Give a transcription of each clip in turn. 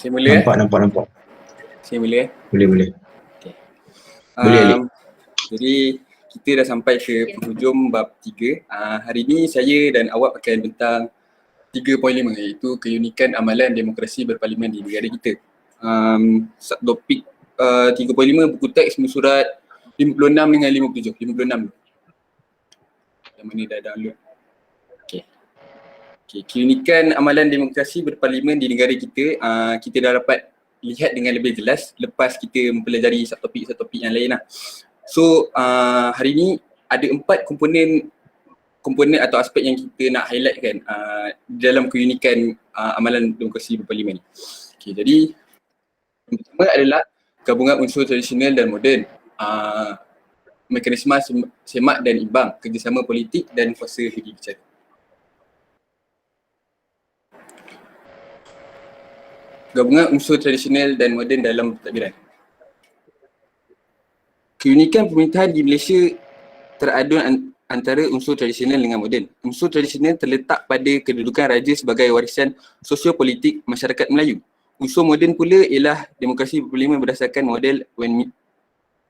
Saya mula Nampak. Saya mula Boleh. Okay. Boleh Ali. Jadi kita dah sampai ke penghujung bab 3. Hari ini saya dan awak akan tentang 3.5 iaitu keunikan amalan demokrasi berparlimen di negara kita. Topik 3.5 buku teks surat 56 dengan 57. 56 yang mana dah download. Okay. Keunikan amalan demokrasi berparlimen di negara kita, kita dah dapat lihat dengan lebih jelas lepas kita mempelajari subtopik yang lain lah. So hari ni ada 4 komponen atau aspek yang kita nak highlight kan dalam keunikan amalan demokrasi berparlimen ni. Okay, jadi yang pertama adalah gabungan unsur tradisional dan moden, mekanisme semak dan imbang, kerjasama politik dan kuasa budi bicara. Gabungan unsur tradisional dan moden dalam pentadbiran. Keunikan pemerintahan di Malaysia teradun antara unsur tradisional dengan moden. Unsur tradisional terletak pada kedudukan raja sebagai warisan sosiopolitik masyarakat Melayu. Unsur moden pula ialah demokrasi berparlimen berdasarkan model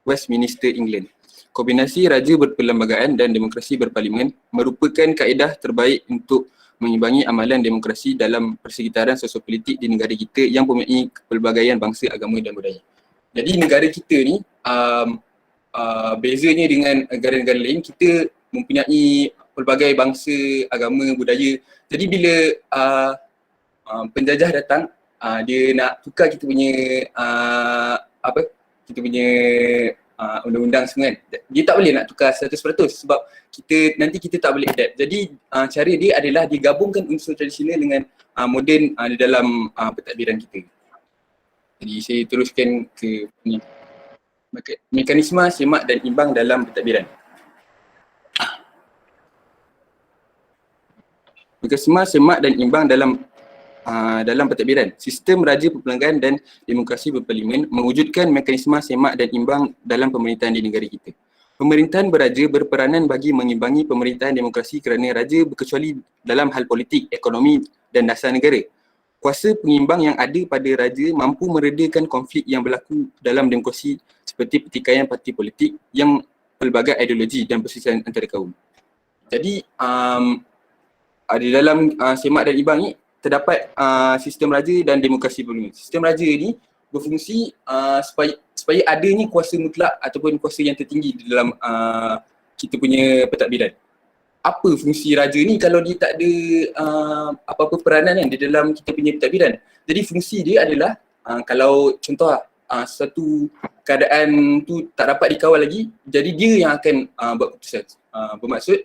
Westminster England. Kombinasi raja berperlembagaan dan demokrasi berparlimen merupakan kaedah terbaik untuk mengimbangi amalan demokrasi dalam persekitaran sosiopolitik di negara kita yang mempunyai pelbagaian bangsa, agama dan budaya. Jadi negara kita ni bezanya dengan negara-negara lain, kita mempunyai pelbagai bangsa, agama, budaya. Jadi bila penjajah datang, dia nak tukar kita punya undang-undang semua kan. Dia tak boleh nak tukar 100% sebab kita tak boleh adapt. Jadi cara dia adalah digabungkan unsur tradisional dengan moden di dalam pentadbiran kita. Jadi saya teruskan ke ni. Mekanisme semak dan imbang dalam pentadbiran. Mekanisme semak dan imbang dalam pentadbiran. Sistem raja perperlembagaan dan demokrasi berparlimen mewujudkan mekanisme semak dan imbang dalam pemerintahan di negara kita. Pemerintahan beraja berperanan bagi mengimbangi pemerintahan demokrasi kerana raja berkecuali dalam hal politik, ekonomi dan dasar negara. Kuasa pengimbang yang ada pada raja mampu meredakan konflik yang berlaku dalam demokrasi seperti pertikaian parti politik yang pelbagai ideologi dan perselisihan antara kaum. Jadi di dalam semak dan imbang ni terdapat sistem raja dan demokrasi berparlimen. Sistem raja ni berfungsi supaya adanya kuasa mutlak ataupun kuasa yang tertinggi di dalam kita punya pentadbiran. Apa fungsi raja ni kalau dia tak ada apa-apa peranan kan di dalam kita punya pentadbiran. Jadi fungsi dia adalah kalau contoh satu keadaan tu tak dapat dikawal lagi, jadi dia yang akan buat keputusan. Bermaksud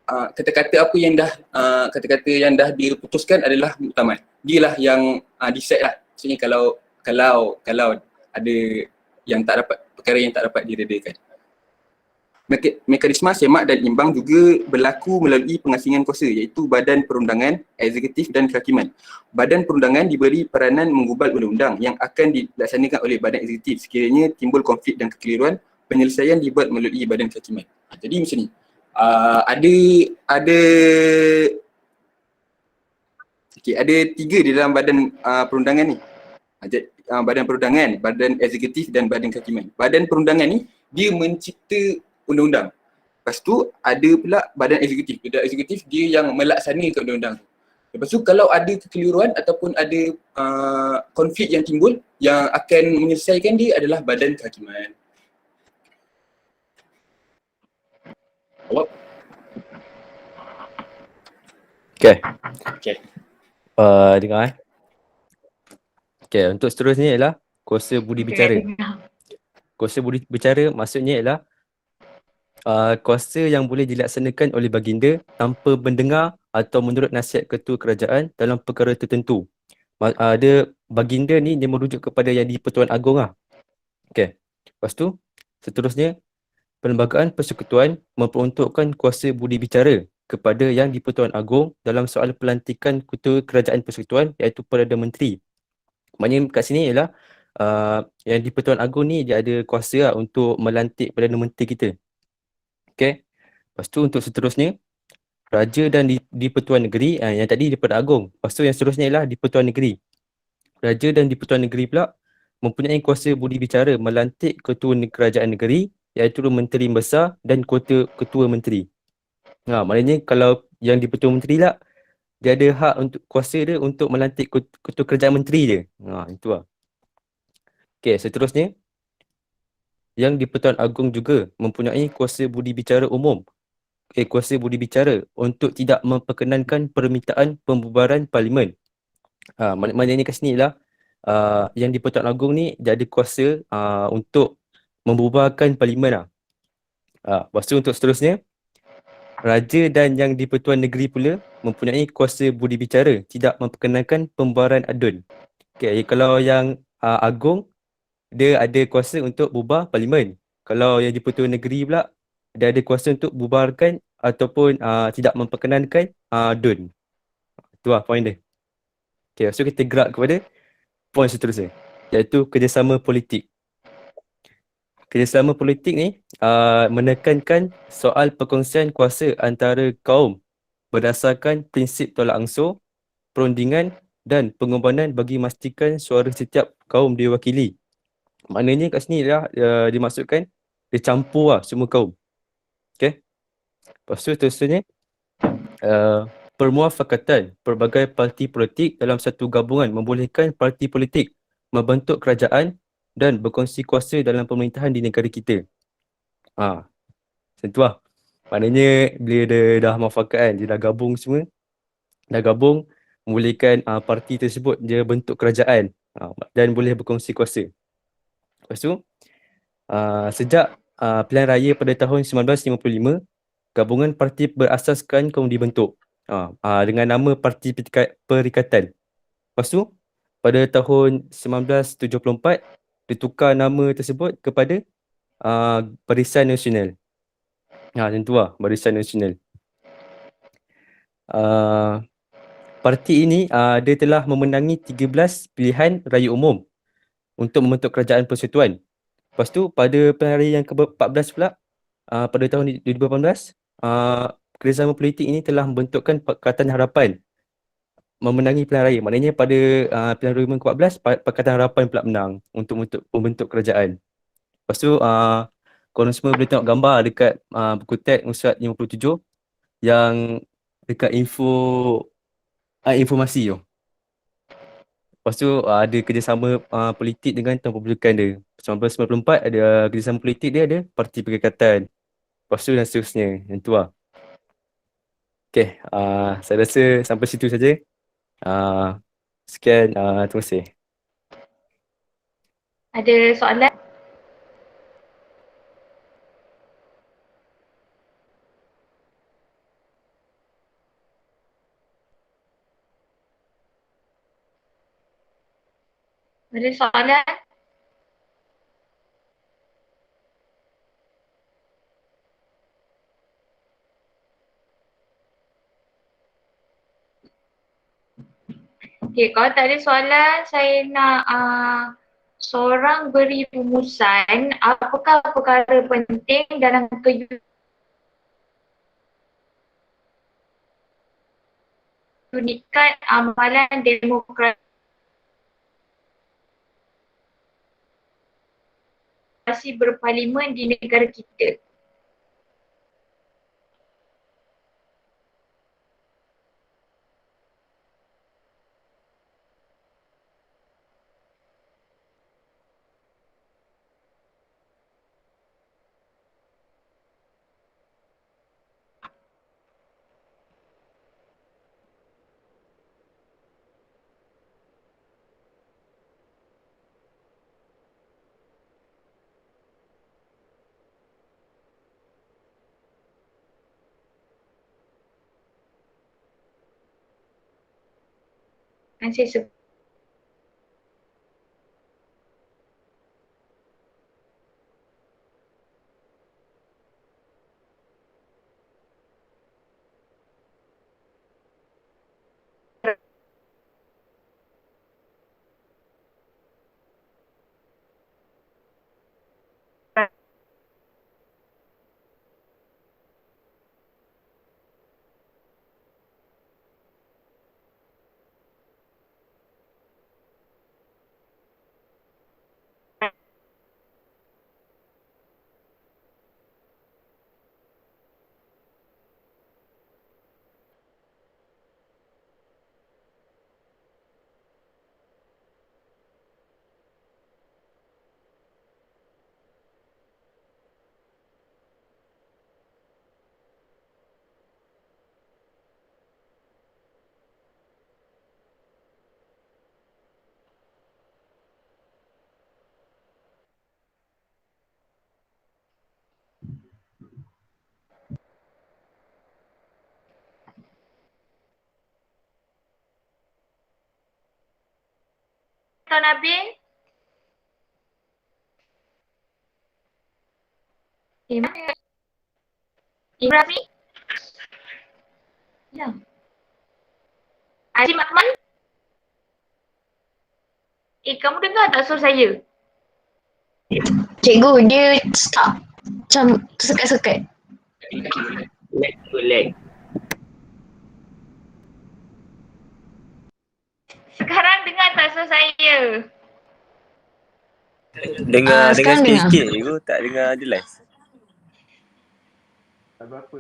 kata-kata apa yang kata-kata yang dah diputuskan adalah muktamad. Dialah yang decide lah. Maksudnya kalau ada yang tak dapat, perkara yang tak dapat diredakan. Mekanisme semak dan imbang juga berlaku melalui pengasingan kuasa iaitu Badan Perundangan, Eksekutif dan Kehakiman. Badan Perundangan diberi peranan menggubal undang-undang yang akan dilaksanakan oleh Badan Eksekutif sekiranya timbul konflik dan kekeliruan, penyelesaian dibuat melalui Badan Kehakiman. Jadi macam ni. Ada 3 di dalam Badan Perundangan ni. Badan Perundangan, Badan Eksekutif dan Badan Kehakiman. Badan Perundangan ni dia mencipta undang-undang. Lepas tu ada pula Badan Eksekutif. Badan Eksekutif dia yang melaksanakan undang-undang tu. Lepas tu kalau ada kekeliruan ataupun ada konflik yang timbul, yang akan menyelesaikan dia adalah Badan Kehakiman. Okay. Dengar Okay, untuk seterusnya ialah kuasa budi bicara. Kuasa budi bicara maksudnya ialah kuasa yang boleh dilaksanakan oleh baginda tanpa mendengar atau menurut nasihat ketua kerajaan dalam perkara tertentu. Ada baginda ni dia merujuk kepada yang di-Pertuan Agong lah. Okay. Lepas tu, seterusnya Perlembagaan Persekutuan memperuntukkan kuasa budi bicara kepada yang di-Pertuan Agong dalam soal pelantikan ketua kerajaan persekutuan iaitu Perdana Menteri. Maknanya kat sini ialah yang di-Pertuan Agong ni dia ada kuasa lah untuk melantik Perdana Menteri kita. Okay. Lepas tu untuk seterusnya, Raja dan di-Pertuan Negeri, yang tadi di-Pertuan Agong. Lepas tu yang seterusnya ialah di-Pertuan Negeri. Raja dan di-Pertuan Negeri pula mempunyai kuasa budi bicara melantik ketua kerajaan negeri iaitu Menteri Besar dan ketua menteri. Maknanya kalau yang di-Pertua Menteri lah, dia ada hak untuk kuasa dia untuk melantik ketua kerajaan menteri je. Itu lah. Okey, seterusnya yang di-Pertuan Agong juga mempunyai kuasa budi bicara umum. Kuasa budi bicara untuk tidak memperkenankan permintaan pembubaran parlimen. Maknanya kat sini lah yang di-Pertuan Agong ni dia ada kuasa untuk membubarkan parlimen lah. Lepas tu untuk seterusnya, Raja dan yang di-Pertuan Negeri pula mempunyai kuasa budi bicara tidak memperkenankan pembubaran adun. Okay, kalau yang Agong, dia ada kuasa untuk bubar parlimen. Kalau yang di-Pertuan Negeri pula, dia ada kuasa untuk bubarkan ataupun tidak memperkenankan adun. Itu lah poin dia. Okay, so kita gerak kepada poin seterusnya, iaitu kerjasama politik. Kerjasama politik ni menekankan soal perkongsian kuasa antara kaum berdasarkan prinsip tolak ansur, perundingan dan pengorbanan bagi memastikan suara setiap kaum diwakili. Maknanya kat sini dah dimaksudkan dia campur lah semua kaum. Okay. Lepas tu seterusnya permuafakatan pelbagai parti politik dalam satu gabungan membolehkan parti politik membentuk kerajaan dan berkongsi kuasa dalam pemerintahan di negara kita. Macam tu lah. Maknanya bila dia dah muafakat kan, dia dah gabung semua, dah gabung membolehkan parti tersebut dia bentuk kerajaan dan boleh berkongsi kuasa. Lepas tu, sejak pilihan raya pada tahun 1955, gabungan parti berasaskan kaum dibentuk dengan nama Parti Perikatan. Lepas tu, pada tahun 1974, ditukar nama tersebut kepada Barisan Nasional. Macam tu lah, Barisan Nasional. Parti ini dia telah memenangi 13 pilihan raya umum untuk membentuk kerajaan persekutuan. Lepas tu, pada pilihan raya yang ke-14 pula, pada tahun 2018, kerjasama politik ini telah membentukkan Pakatan Harapan memenangi pilihan raya. Maknanya pada pilihan raya ke-14, Pakatan Harapan pula menang untuk membentuk kerajaan. Lepas tu, korang semua boleh tengok gambar dekat buku teks Nusrat 57 yang dekat informasi tu. Lepas tu ada kerjasama politik dengan Tuan Pembentukan dia. 1994 ada kerjasama politik dia, ada Parti Perikatan. Lepas tu dan seterusnya. Yang tu lah. Okay, saya rasa sampai situ saja. Sekian, terima kasih. Ada soalan? Ada soalan? Okay, kalau tak ada soalan, saya nak seorang beri rumusan apakah perkara penting dalam keunikan amalan demokrasi berparlimen di negara kita. Kan saya sebut Kau Nabil? Mana? Ibrahim? Ya. Azim Akmal? Kamu dengar tak suara saya? Cikgu, dia stuck. Macam tersekat-sekat. Lag. Sekarang dengar tak suara saya? Dengar Sekarang dengar. sikit-sikit je tu, tak dengar jelas. Tak berapa.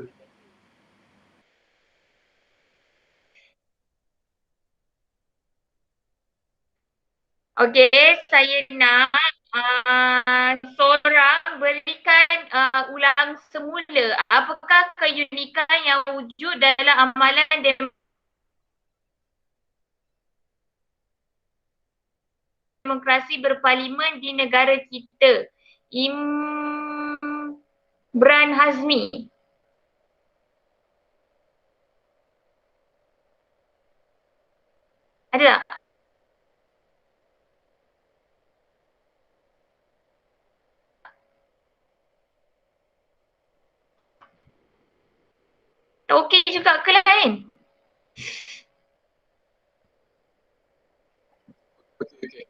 Okey, saya nak seorang berikan ulang semula. Apakah keunikan yang wujud dalam amalan demokrasi berparlimen di negara kita? Imran Hazmi. Ada tak? Tak okey juga ke lain? Okey.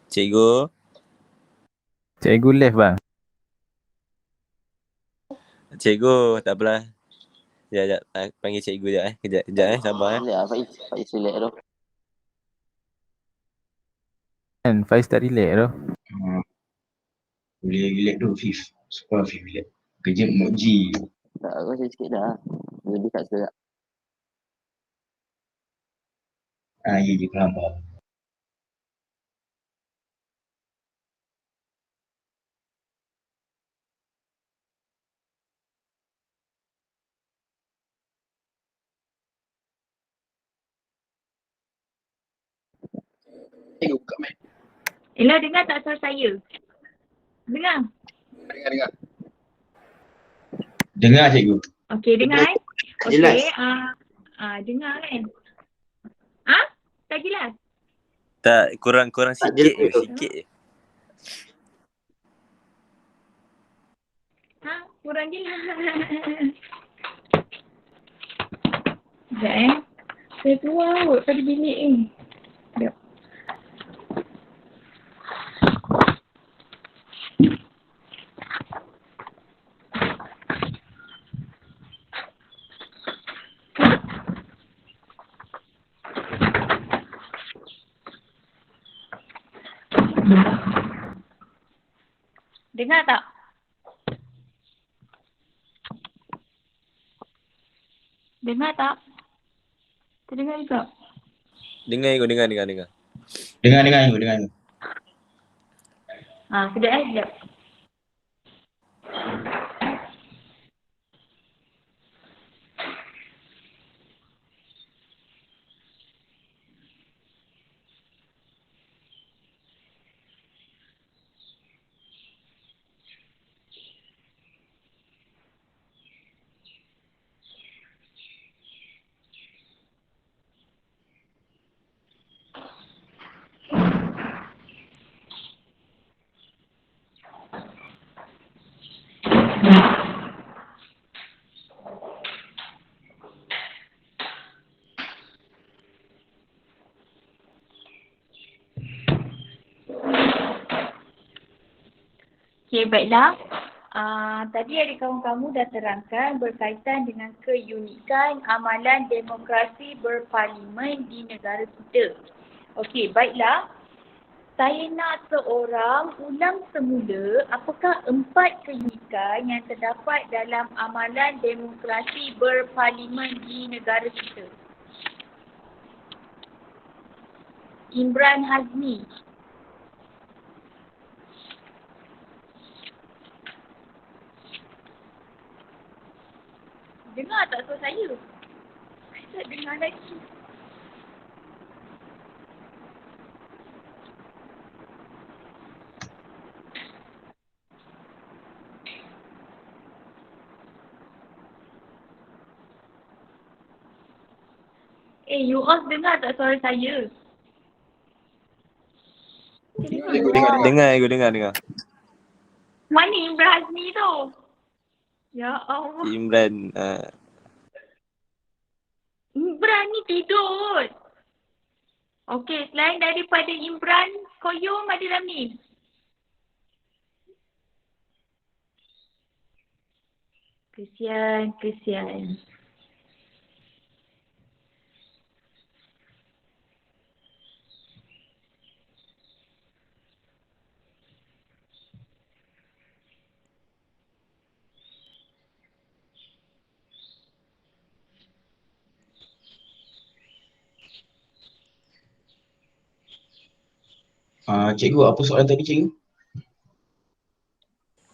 Cikgu, Cikgu left bang. cikgu tak apalah. Sekejap, panggil cikgu sekejap Kejap sabar Faiz relax tu. Kan Faiz tak relax tu. Boleh relax tu Fif. Suka Fif relax. Kerja Mokji. Tak, aku rasa sikit dah. Lebih tak sedap. Ya je faham. Cikgu buka mic. Ella dengar tak suara saya? Dengar? Dengar. Dengar cikgu. Okey, dengar Jelas. Okey, dengar kan? Tak jelas? Tak, kurang Tak sikit je, jelas tu. sikit je. Kurang jelas. Sekejap Saya keluar kot pada bilik ni. Sekejap. Dengar tak? Dengar tak? Terdengar juga? Dengar. Dengar. Sekejap. Okey, baiklah. Tadi adik kamu dah terangkan berkaitan dengan keunikan amalan demokrasi berparlimen di negara kita. Okey, baiklah. Saya nak seorang ulang semula apakah 4 keunikan yang terdapat dalam amalan demokrasi berparlimen di negara kita. Imran Hazmi. Dengar tak suara saya? Saya tak dengar lagi. You all dengar tak suara saya? Dengar. Mana Imran Hazmi tu? Ya Allah. Imran. Imran ni tidur. Okey, selain daripada Imran, Koyum ada Ramli. Kesian. Cikgu, apa soalan tadi cikgu?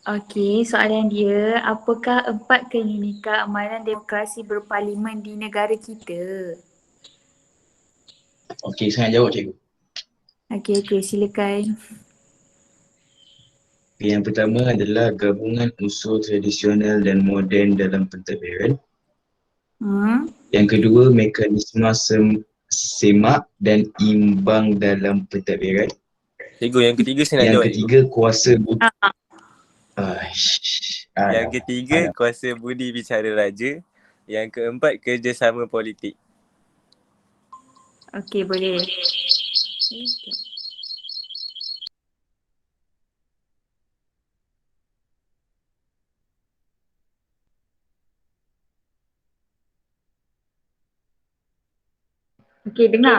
Okey, soalan dia, apakah 4 keunikan amalan demokrasi berparlimen di negara kita? Okey, saya jawab cikgu. Okey, silakan. Yang pertama adalah gabungan unsur tradisional dan moden dalam pentadbiran. Yang kedua, mekanisme semak dan imbang dalam pentadbiran. Cikgu, yang ketiga saya nak Yang jawab. ketiga, kuasa budi. Yang ketiga, kuasa budi bicara raja. Yang keempat, kerjasama politik. Okey, boleh. Okey, dengar.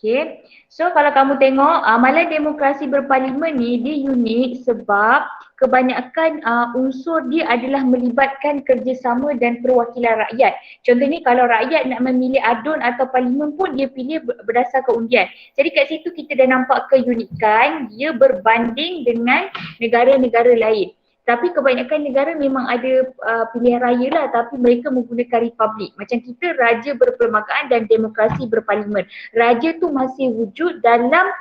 Okay. So kalau kamu tengok amalan demokrasi berparlimen ni dia unik sebab kebanyakan unsur dia adalah melibatkan kerjasama dan perwakilan rakyat. Contohnya kalau rakyat nak memilih adun atau parlimen pun dia pilih berdasarkan undian. Jadi kat situ kita dah nampak keunikan dia berbanding dengan negara-negara lain. Tapi kebanyakan negara memang ada pilihan raya lah tapi mereka menggunakan republik. Macam kita raja berperlembagaan dan demokrasi berparlimen. Raja tu masih wujud dalam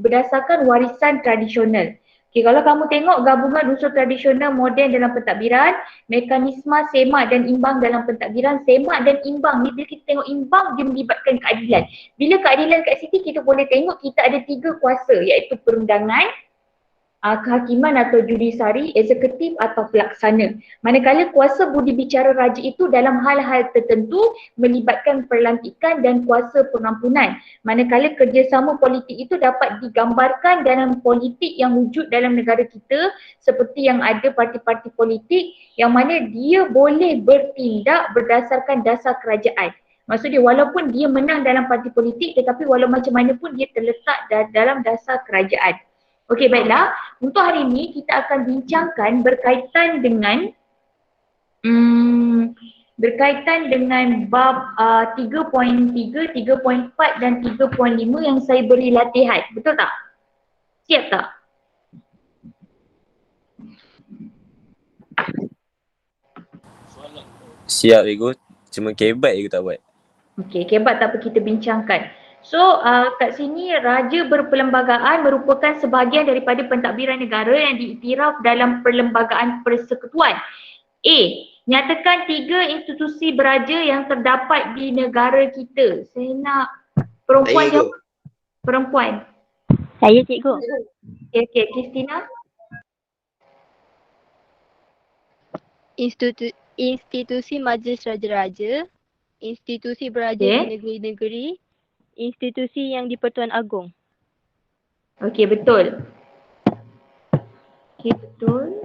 berdasarkan warisan tradisional. Okay, kalau kamu tengok gabungan unsur tradisional moden dalam pentadbiran, mekanisme semak dan imbang dalam pentadbiran, semak dan imbang ni bila kita tengok imbang dia melibatkan keadilan. Bila keadilan kat situ kita boleh tengok kita ada 3 kuasa iaitu perundangan, kehakiman atau judisari, eksekutif atau pelaksana. Manakala kuasa budi bicara raja itu dalam hal-hal tertentu melibatkan pelantikan dan kuasa pengampunan. Manakala kerjasama politik itu dapat digambarkan dalam politik yang wujud dalam negara kita seperti yang ada parti-parti politik yang mana dia boleh bertindak berdasarkan dasar kerajaan. Maksudnya walaupun dia menang dalam parti politik tetapi walau macam mana pun dia terletak dalam dasar kerajaan. Okey, baiklah. Untuk hari ini kita akan bincangkan berkaitan dengan bab 3.3, 3.4 dan 3.5 yang saya beri latihan. Betul tak? Siap tak? Siap cikgu. Cuma kebat cikgu tak buat. Okey, kebat tak apa kita bincangkan. So kat sini raja berperlembagaan merupakan sebahagian daripada pentadbiran negara yang diiktiraf dalam perlembagaan persekutuan. A. Nyatakan 3 institusi beraja yang terdapat di negara kita. Saya nak perempuan jawab. Perempuan. Saya cikgu. Okey, Christina. Institusi Majlis Raja-Raja, institusi beraja di negeri-negeri, institusi yang di-Pertuan Agong. Okey, betul. Okey, betul.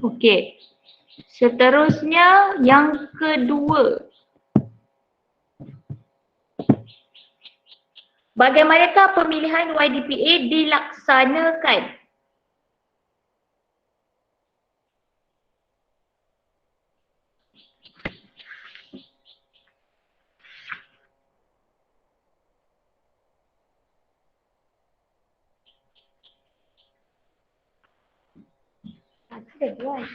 Okey. Seterusnya yang kedua. Bagaimanakah pemilihan YDPA dilaksanakan? Ada buat.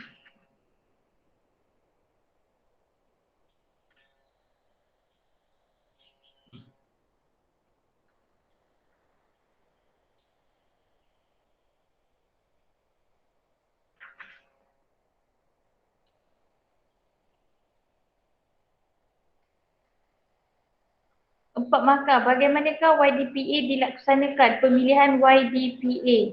Empat markah. Bagaimanakah YDPA dilaksanakan? Pemilihan YDPA.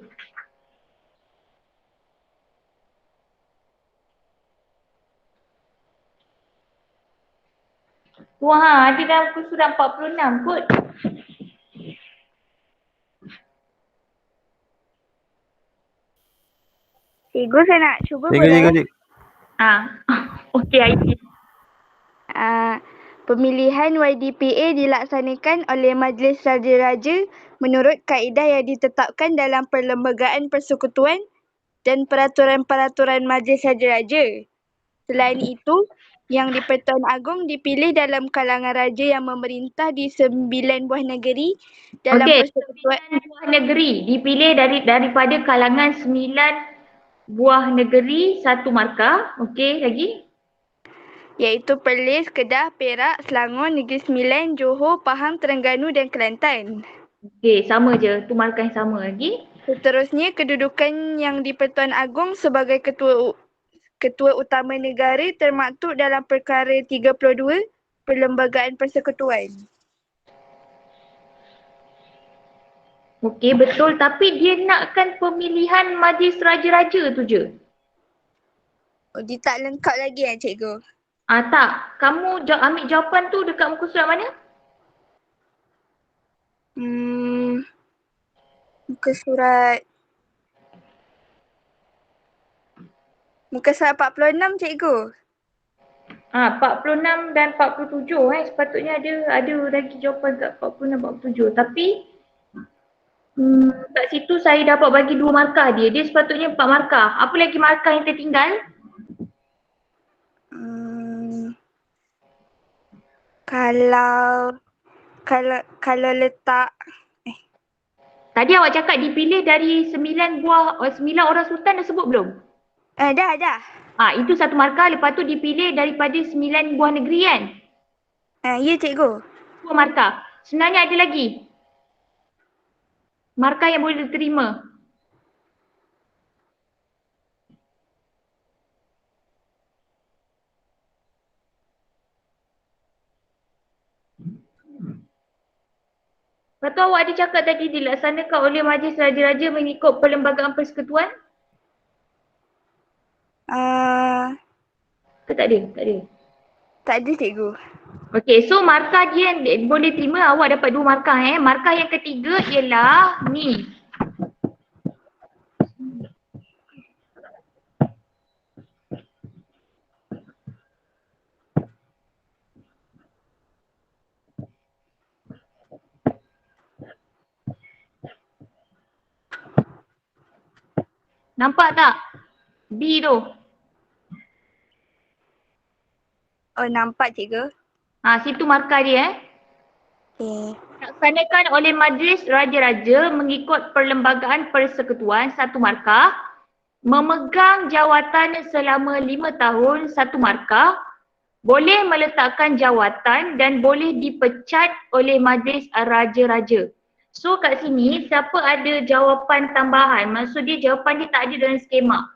Wah, ada dalam kursus 46 kot. Cikgu, saya nak cuba Cikgu. Okey, Aisyah. Pemilihan YDPA dilaksanakan oleh Majlis Raja-Raja menurut kaedah yang ditetapkan dalam Perlembagaan Persekutuan dan peraturan-peraturan Majlis Raja-Raja. Selain itu, yang di-Pertuan Agong dipilih dalam kalangan raja yang memerintah di 9 buah negeri dalam Okey, persekutuan. 9 buah negeri dipilih daripada kalangan 9 buah negeri, satu markah. Okey, lagi? Iaitu Perlis, Kedah, Perak, Selangor, Negeri Sembilan, Johor, Pahang, Terengganu dan Kelantan. Okey, sama je. Tu markah yang sama lagi. Seterusnya, kedudukan yang di-Pertuan Agong sebagai Ketua Utama Negara termaktub dalam Perkara 32 Perlembagaan Persekutuan. Okey, betul. Tapi dia nakkan pemilihan Majlis Raja-Raja tu je. Oh, dia tak lengkap lagi cikgu? Tak. Kamu ambil jawapan tu dekat muka surat mana? Muka surat 46 cikgu. 46 dan 47 sepatutnya ada lagi jawapan kat 46 47. Tapi kat situ saya dapat bagi 2 markah dia. Dia sepatutnya 4 markah. Apa lagi markah yang tertinggal? Kalau letak Tadi awak cakap dipilih dari 9 orang sultan, dah sebut belum? Dah. Itu satu markah, lepas tu dipilih daripada 9 buah negeri kan? Ya cikgu. 2 markah. Sebenarnya ada lagi markah yang boleh diterima. Lepas tu awak ada cakap tadi dilaksanakan oleh Majlis Raja-Raja mengikut Perlembagaan Persekutuan? Tak ada? Tak ada cikgu. Okey, so markah dia yang boleh terima, awak dapat 2 markah. Markah yang ketiga ialah ni. Nampak tak? B tu. Oh, nampak cikgu. Situ markah dia Okey. Dilaksanakan oleh Majlis Raja-Raja mengikut Perlembagaan Persekutuan, 1 markah. Memegang jawatan selama 5 tahun, 1 markah. Boleh meletakkan jawatan dan boleh dipecat oleh Majlis Raja-Raja. So kat sini siapa ada jawapan tambahan, maksud dia jawapan dia tak ada dalam skema.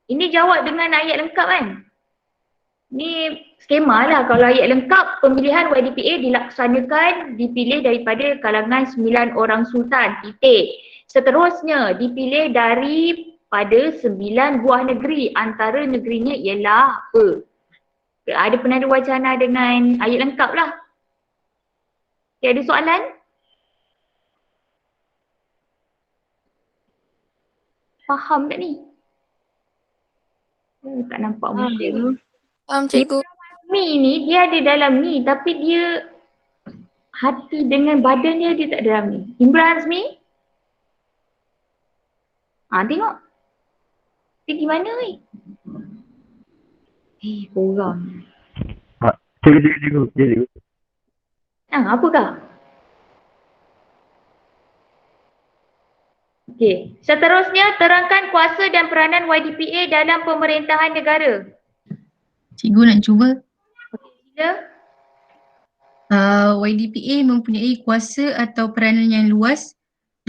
Ini jawab dengan ayat lengkap kan? Ni skema lah. Kalau ayat lengkap, pemilihan YDPA dipilih daripada kalangan 9 orang sultan. Titik. Seterusnya dipilih daripada 9 buah negeri. Antara negerinya ialah apa? Ada penanda wacana dengan ayat lengkap lah. Okay, ada soalan? Faham tak ni? Tak nampak muka. Faham cikgu. Mi ni dia ada dalam ni tapi dia hati dengan badannya dia tak dalam ni. Imran Azmi? Tengok. Dia gimana ni? Korang. Cikgu. Apakah? Okey. Seterusnya, terangkan kuasa dan peranan YDPA dalam pemerintahan negara. Cikgu nak cuba. Sila. YDPA mempunyai kuasa atau peranan yang luas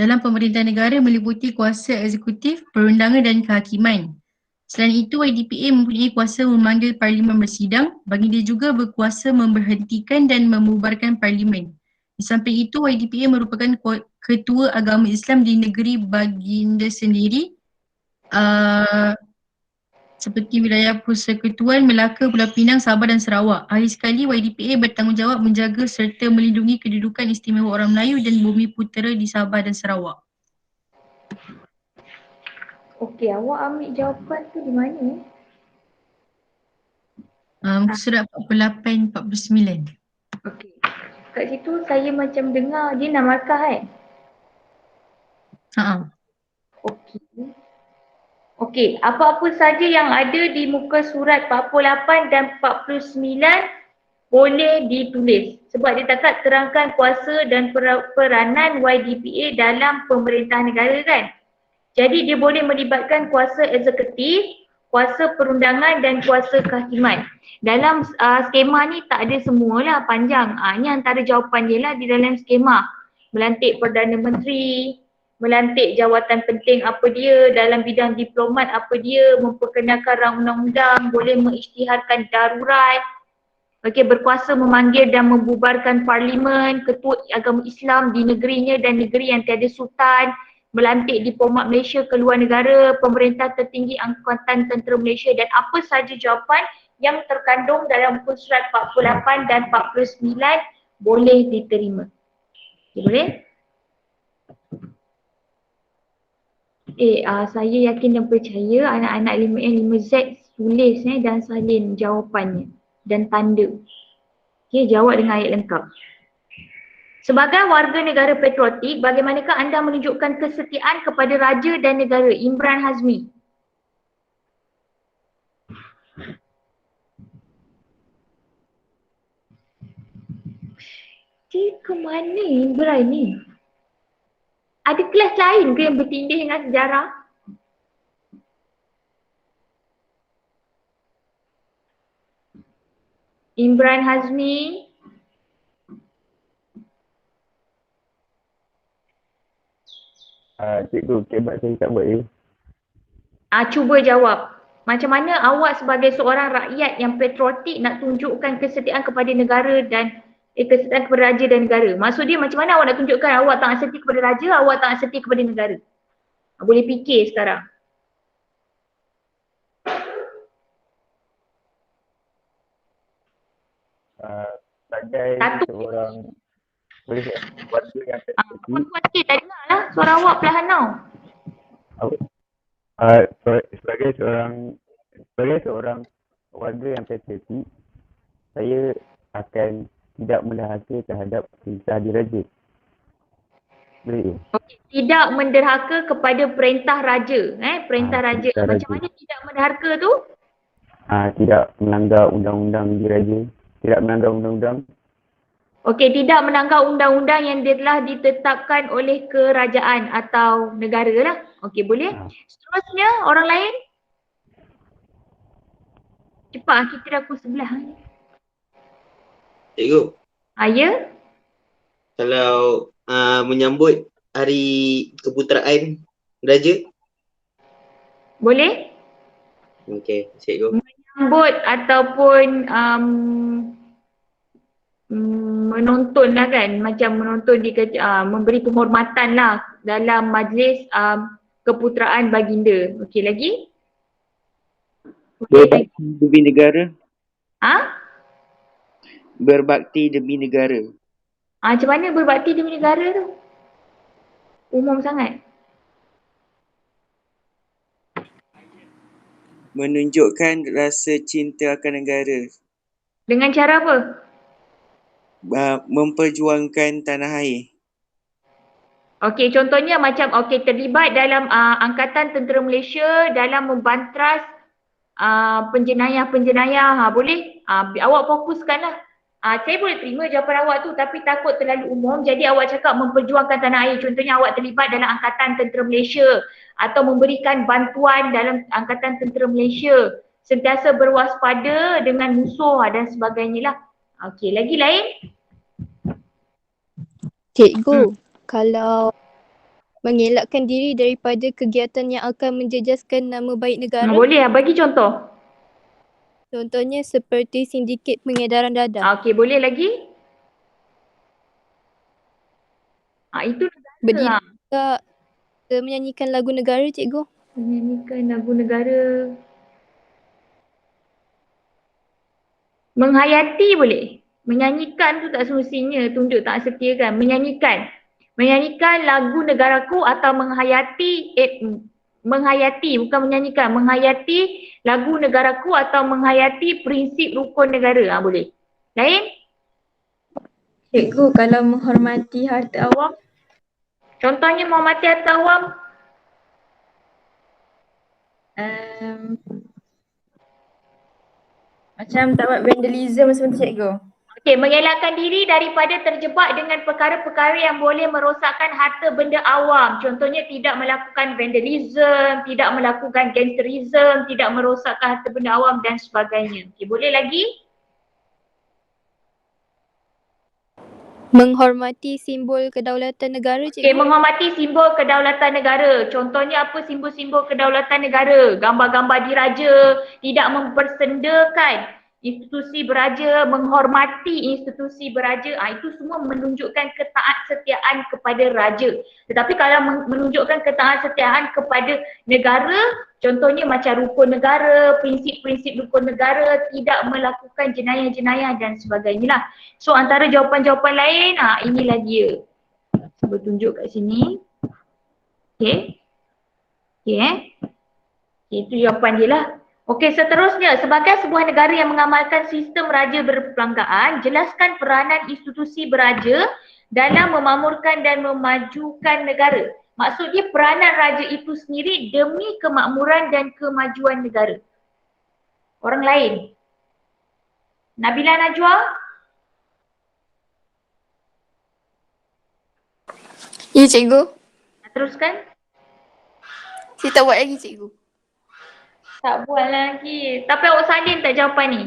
dalam pemerintahan negara meliputi kuasa eksekutif, perundangan dan kehakiman. Selain itu, YDPA mempunyai kuasa memanggil parlimen bersidang, bagi dia juga berkuasa memberhentikan dan membubarkan parlimen. Di samping itu, YDPA merupakan ketua agama Islam di negeri baginda sendiri, seperti wilayah Persekutuan Melaka, Pulau Pinang, Sabah dan Sarawak. Akhir sekali, YDPA bertanggungjawab menjaga serta melindungi kedudukan istimewa orang Melayu dan bumi putera di Sabah dan Sarawak. Okey, awak ambil jawapan tu di mana? Muka surat 48-49. Okey. Kat situ saya macam dengar dia 6 markah kan? Okey, apa-apa saja yang ada di muka surat 48 dan 49 boleh ditulis. Sebab dia cakap terangkan kuasa dan peranan YDPA dalam pemerintahan negara kan. Jadi dia boleh melibatkan kuasa eksekutif, kuasa perundangan dan kuasa kehakiman. Dalam skema ni tak ada semualah, panjang. Ni antara jawapan dia lah di dalam skema. Melantik Perdana Menteri, melantik jawatan penting apa dia, dalam bidang diplomat apa dia, memperkenalkan rang undang-undang, boleh mengisytiharkan darurat, berkuasa memanggil dan membubarkan parlimen, ketua agama Islam di negerinya dan negeri yang tiada sultan, melantik diplomat Malaysia ke luar negara, pemerintah tertinggi Angkatan Tentera Malaysia dan apa sahaja jawapan yang terkandung dalam muka surat 48 dan 49 boleh diterima. Boleh? Saya yakin dan percaya anak-anak 5Z tulis dan salin jawapannya dan tanda. Jawab dengan ayat lengkap. Sebagai warga negara patriotik, bagaimanakah anda menunjukkan kesetiaan kepada raja dan negara? Imran Hazmi. Dia ke mana Imran ni? Ada kelas lain ke yang bertindih dengan sejarah? Imran Hazmi. Cikgu, kebat saya tak buat ya. Cuba jawab. Macam mana awak sebagai seorang rakyat yang patriotik nak tunjukkan kesetiaan kepada negara dan kesetiaan kepada raja dan negara? Maksud dia macam mana awak nak tunjukkan awak tak setia kepada raja, awak tak setia kepada negara? Boleh fikir sekarang. Sebagai seorang warga yang patriotik. Tak dengar lah suara awak perlahan tau. Sebagai seorang warga yang patriotik, saya akan tidak menderhaka terhadap perintah diraja. Boleh? Tidak menderhaka kepada perintah raja. Perintah raja. Macam mana tidak menderhaka tu? Tidak melanggar undang-undang diraja. Tidak melanggar undang-undang. Okey, tidak melanggar undang-undang yang telah ditetapkan oleh kerajaan atau negara lah. Okey, boleh. Seterusnya, orang lain? Cepat, kita dah pukul 11. Cikgu. Ya? Kalau menyambut hari keputeraan raja? Boleh? Okey, cikgu. Sambut ataupun menonton lah kan, macam menonton di memberi penghormatan lah dalam majlis keputeraan baginda. Okey lagi? Berbakti demi negara. Berbakti demi negara. Macam mana berbakti demi negara tu? Umum sangat. Menunjukkan rasa cinta akan negara. Dengan cara apa? Memperjuangkan tanah air. Okey, contohnya macam terlibat dalam Angkatan Tentera Malaysia dalam membantras penjenayah-penjenayah. Boleh? Awak fokuskanlah. Saya boleh terima jawapan awak tu tapi takut terlalu umum, jadi awak cakap memperjuangkan tanah air. Contohnya awak terlibat dalam Angkatan Tentera Malaysia atau memberikan bantuan dalam Angkatan Tentera Malaysia, sentiasa berwaspada dengan musuh dan sebagainya lah. Okey, lagi lain? Cikgu, kalau mengelakkan diri daripada kegiatan yang akan menjejaskan nama baik negara. Boleh lah, bagi contoh. Contohnya seperti sindiket pengedaran dadah. Okey, boleh lagi? Itu berdiri juga menyanyikan lagu negara, cikgu. Menyanyikan lagu negara. Menghayati boleh? Menyanyikan tu tak semestinya tunjuk tak setia kan. Menyanyikan lagu negaraku atau menghayati bukan menyanyikan, menghayati lagu negaraku atau menghayati prinsip rukun negara. Boleh. Lain? Cikgu, kalau menghormati harta awam? Contohnya menghormati harta awam? Macam tak buat vandalism macam tu, cikgu. Okey, mengelakkan diri daripada terjebak dengan perkara-perkara yang boleh merosakkan harta benda awam. Contohnya tidak melakukan vandalism, tidak melakukan gangsterism, tidak merosakkan harta benda awam dan sebagainya. Okey, boleh lagi? Menghormati simbol kedaulatan negara, cikgu. Okey, menghormati simbol kedaulatan negara. Contohnya apa simbol-simbol kedaulatan negara? Gambar-gambar diraja, tidak mempersendakan institusi beraja, menghormati institusi beraja, itu semua menunjukkan ketaat-setiaan kepada raja. Tetapi kalau menunjukkan ketaat-setiaan kepada negara, contohnya macam rukun negara, prinsip-prinsip rukun negara, tidak melakukan jenayah-jenayah dan sebagainya lah. So antara jawapan-jawapan lain, inilah dia. Cuba tunjuk kat sini. Okey. Okey, itu jawapan dia lah. Okey, seterusnya, sebagai sebuah negara yang mengamalkan sistem raja berperangkaan, jelaskan peranan institusi beraja dalam memakmurkan dan memajukan negara. Maksudnya peranan raja itu sendiri demi kemakmuran dan kemajuan negara. Orang lain. Nabila Najwa? Ya, cikgu. Teruskan. Saya tak buat lagi, cikgu. Tak buat lagi. Tapi awak salin tak jawapan ni?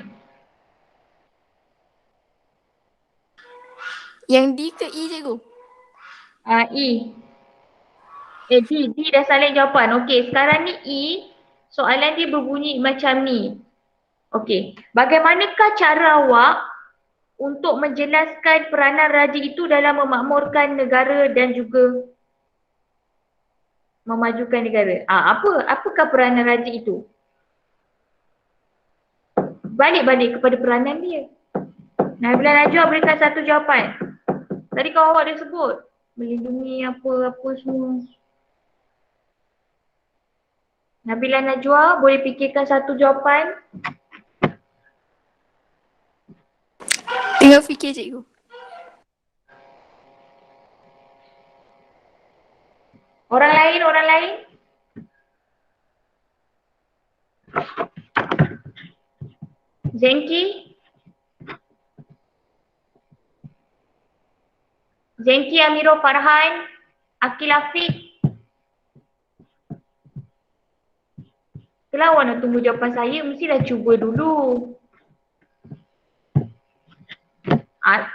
Yang D ke E, cikgu? E. D dah salin jawapan. Okey, sekarang ni E, soalan dia berbunyi macam ni. Okey, bagaimanakah cara awak untuk menjelaskan peranan raja itu dalam memakmurkan negara dan juga memajukan negara? Apakah peranan raja itu? Balik kepada peranan dia. Nabila Najwa berikan satu jawapan. Tadi kau awak dah sebut. Melindungi apa-apa semua. Nabila Najwa boleh fikirkan satu jawapan. Tengah fikir, cikgu. Orang lain? Zenki Amiro Farhan, Akil Afiq. Kalau awak nak tunggu jawapan saya, mestilah cuba dulu.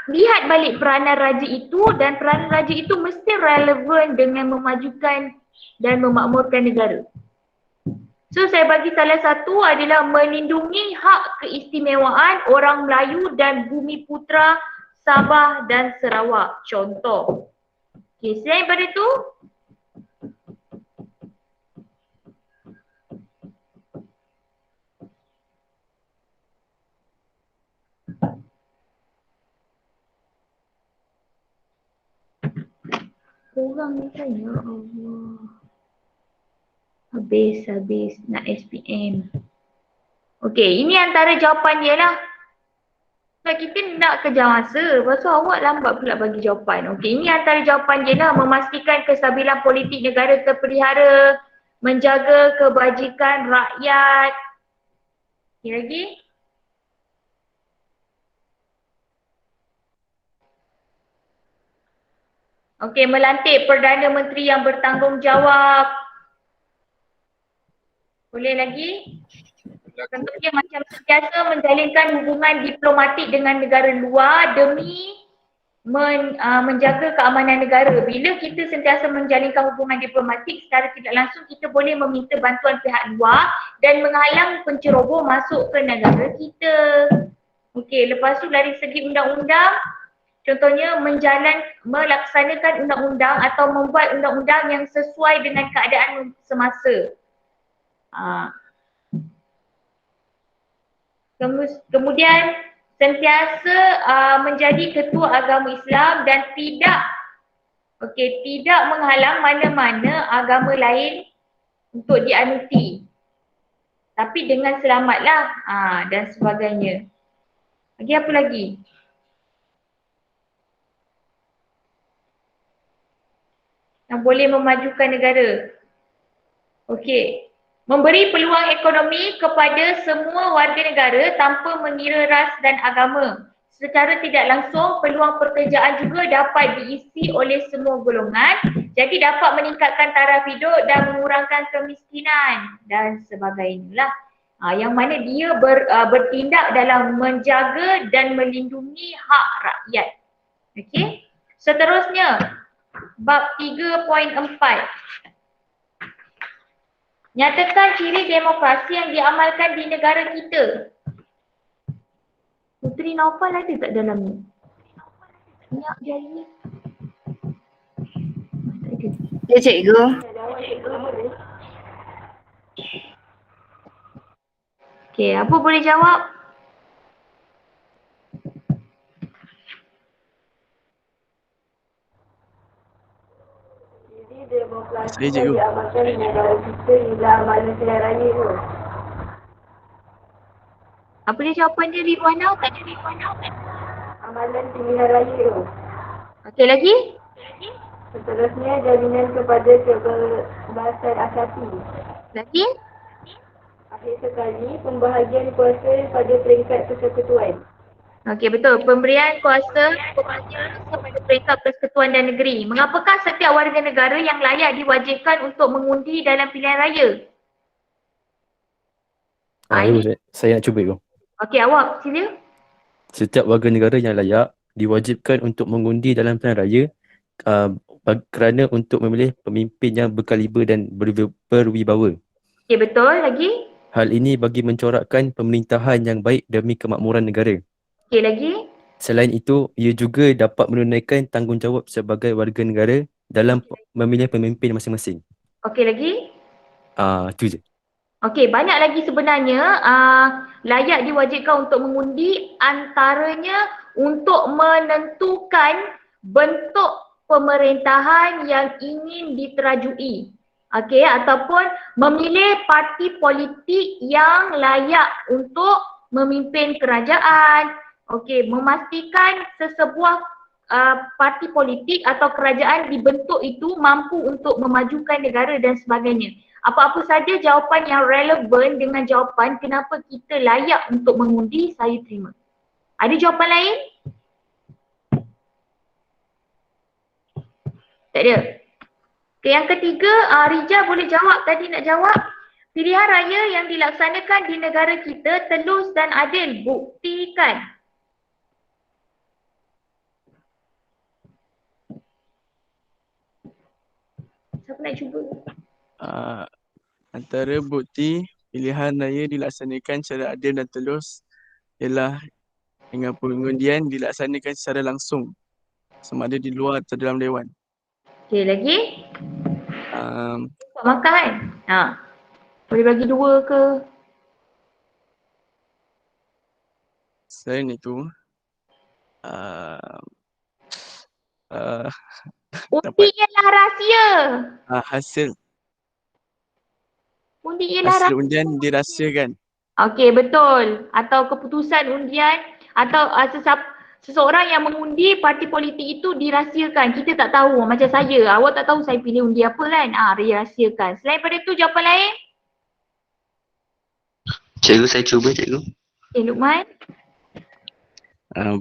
Lihat balik peranan raja itu dan peranan raja itu mesti relevan dengan memajukan dan memakmurkan negara. So saya bagi salah satu adalah melindungi hak keistimewaan orang Melayu dan Bumi Putra Sabah dan Sarawak. Contoh. Okey, selain daripada itu, orang ni kan, ya Allah. Habis nak SPM. Okey, ini antara jawapan dia lah. Sebab kita nak kejar masa, lepas tu awak lambat pula bagi jawapan. Okey, ini antara jawapan dia lah. Memastikan kestabilan politik negara terpelihara, menjaga kebajikan rakyat. Okey lagi? Okey, melantik Perdana Menteri yang bertanggungjawab. Boleh lagi? Contohnya macam sentiasa menjalinkan hubungan diplomatik dengan negara luar demi menjaga keamanan negara. Bila kita sentiasa menjalinkan hubungan diplomatik secara tidak langsung, kita boleh meminta bantuan pihak luar dan menghalang penceroboh masuk ke negara kita. Okey, lepas tu dari segi undang-undang, contohnya melaksanakan undang-undang atau membuat undang-undang yang sesuai dengan keadaan semasa. Kemudian sentiasa menjadi ketua agama Islam dan tidak menghalang mana-mana agama lain untuk dianuti. Tapi dengan selamatlah dan sebagainya. Lagi apa lagi? Yang boleh memajukan negara. Okey. Memberi peluang ekonomi kepada semua warga negara tanpa mengira ras dan agama. Secara tidak langsung, peluang pekerjaan juga dapat diisi oleh semua golongan. Jadi dapat meningkatkan taraf hidup dan mengurangkan kemiskinan dan sebagainya lah. Yang mana dia bertindak dalam menjaga dan melindungi hak rakyat. Okey. Seterusnya, bab 3.4. Nyatakan ciri demokrasi yang diamalkan di negara kita. Puteri Naufal ada tak dalam ni? Banyak dia hari ni. Ya cikgu. Okey, apa boleh jawab? Saya cikgu. Diamalkan di negara kita ialah amalan pilihan raya tu. Apa dia jawapan dia, Ridwana? Tak ada Ridwana. Amalan pilihan raya tu. Okey, lagi? Seterusnya jaminan kepada kebebasan asasi. Lagi? Akhir sekali pembahagian kuasa pada peringkat persekutuan. Okey, betul. Pemberian kuasa kepada peringkat persekutuan dan negeri. Mengapakah setiap warga negara yang layak diwajibkan untuk mengundi dalam pilihan raya? Saya nak cuba itu. Okey, awak sila. Setiap warga negara yang layak diwajibkan untuk mengundi dalam pilihan raya kerana untuk memilih pemimpin yang berkaliber dan berwibawa. Okey, betul. Lagi? Hal ini bagi mencorakkan pemerintahan yang baik demi kemakmuran negara. Okey, lagi? Selain itu, ia juga dapat menunaikan tanggungjawab sebagai warga negara dalam memilih pemimpin masing-masing. Okey, lagi? Itu je. Okey, banyak lagi sebenarnya layak diwajibkan untuk mengundi, antaranya untuk menentukan bentuk pemerintahan yang ingin diterajui. Okey, ataupun memilih parti politik yang layak untuk memimpin kerajaan. Okey, memastikan sesebuah parti politik atau kerajaan dibentuk itu mampu untuk memajukan negara dan sebagainya. Apa-apa saja jawapan yang relevan dengan jawapan kenapa kita layak untuk mengundi, saya terima. Ada jawapan lain? Tak ada. Okay, yang ketiga, Rija boleh jawab, tadi nak jawab. Pilihan raya yang dilaksanakan di negara kita telus dan adil, buktikan. Siapa nak cuba? Antara bukti pilihan raya dilaksanakan secara adil dan telus ialah dengan pengundian dilaksanakan secara langsung, sama ada di luar atau dalam dewan. Okey, lagi? Um, Buat makan. Boleh bagi 2 ke? Selain itu, Undi ialah rahsia. hasil Undi ialah hasil rahsia. undian dirahsiakan. Okey, betul. Atau keputusan undian atau seseorang yang mengundi parti politik itu dirahsiakan. Kita tak tahu. Macam saya, awak tak tahu saya pilih undi apa kan? Dirahsiakan. Selain daripada tu, jawapan lain? Cikgu, saya cuba cikgu. Okay, Luqman.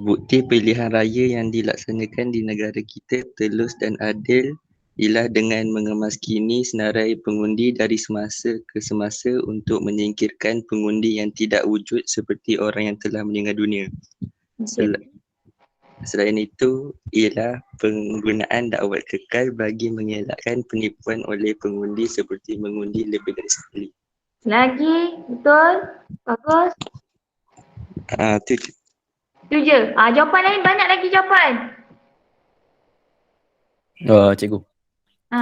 Bukti pilihan raya yang dilaksanakan di negara kita telus dan adil ialah dengan mengemaskini senarai pengundi dari semasa ke semasa untuk menyingkirkan pengundi yang tidak wujud seperti orang yang telah meninggal dunia. Selain itu ialah penggunaan dakwat kekal bagi mengelakkan penipuan oleh pengundi seperti mengundi lebih dari sekali. Lagi, betul. Bagus. Itu je. Jawapan lain banyak lagi jawapan. Cikgu.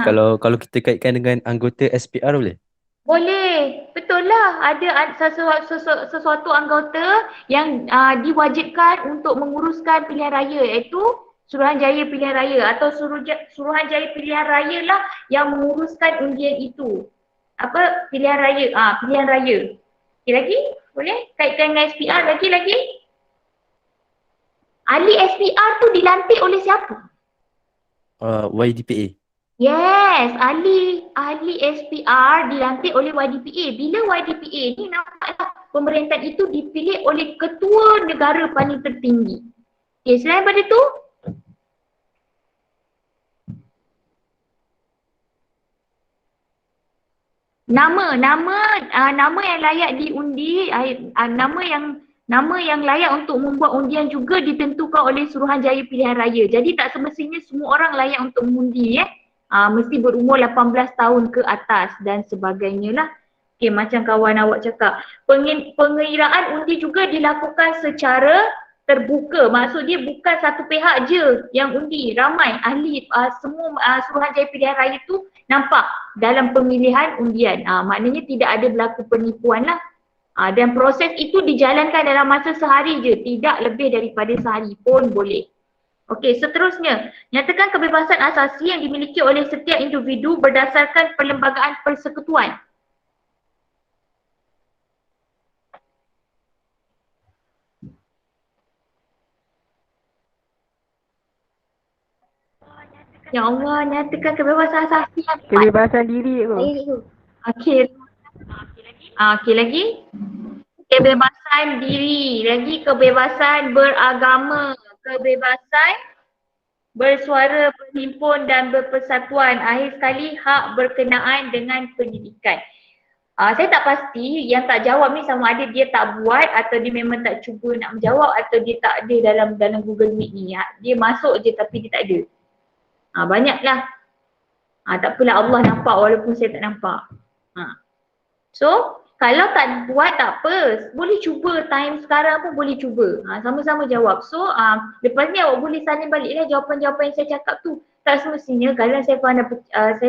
Kalau kita kaitkan dengan anggota SPR boleh? Boleh. Betul lah. Ada sesuatu anggota yang diwajibkan untuk menguruskan pilihan raya, iaitu Suruhanjaya Pilihan Raya atau Suruhanjaya Pilihan Raya lah yang menguruskan undian itu. Pilihan raya. Pilihan raya. Okay, lagi? Boleh? Kaitkan dengan SPR. Lagi? Ahli SPR tu dilantik oleh siapa? YDPA. Yes, ahli SPR dilantik oleh YDPA. Bila YDPA ni nampaklah pemerintahan itu dipilih oleh ketua negara paling tertinggi. Okay, selain daripada tu, nama yang layak diundi, nama yang layak untuk membuat undian juga ditentukan oleh Suruhanjaya Pilihan Raya. Jadi tak semestinya semua orang layak untuk mengundi mesti berumur 18 tahun ke atas dan sebagainya lah. Okay, macam kawan awak cakap. Pengiraan undi juga dilakukan secara terbuka. Maksud dia bukan satu pihak je yang undi. Ramai ahli semua Suruhanjaya Pilihan Raya tu nampak dalam pemilihan undian. Maknanya tidak ada berlaku penipuan lah. Dan proses itu dijalankan dalam masa sehari je. Tidak lebih daripada sehari pun boleh. Okey, seterusnya, nyatakan kebebasan asasi yang dimiliki oleh setiap individu berdasarkan perlembagaan persekutuan. Ya Allah, nyatakan kebebasan asasi yang Kebebasan diri tu. Okey. Okey, lagi? Kebebasan diri, lagi kebebasan beragama, kebebasan bersuara, berhimpun dan berpersatuan. Akhir sekali, hak berkenaan dengan pendidikan. Saya tak pasti yang tak jawab ni sama ada dia tak buat atau dia memang tak cuba nak menjawab atau dia tak ada dalam Google Meet ni. Dia masuk je tapi dia tak ada. Banyaklah. Tak apalah, Allah nampak walaupun saya tak nampak. So, kalau tak buat tak apa, boleh cuba time sekarang pun boleh cuba. Sama-sama jawab. So, lepas ni awak boleh salin baliklah jawapan-jawapan yang saya cakap tu. Tak semestinya kalau saya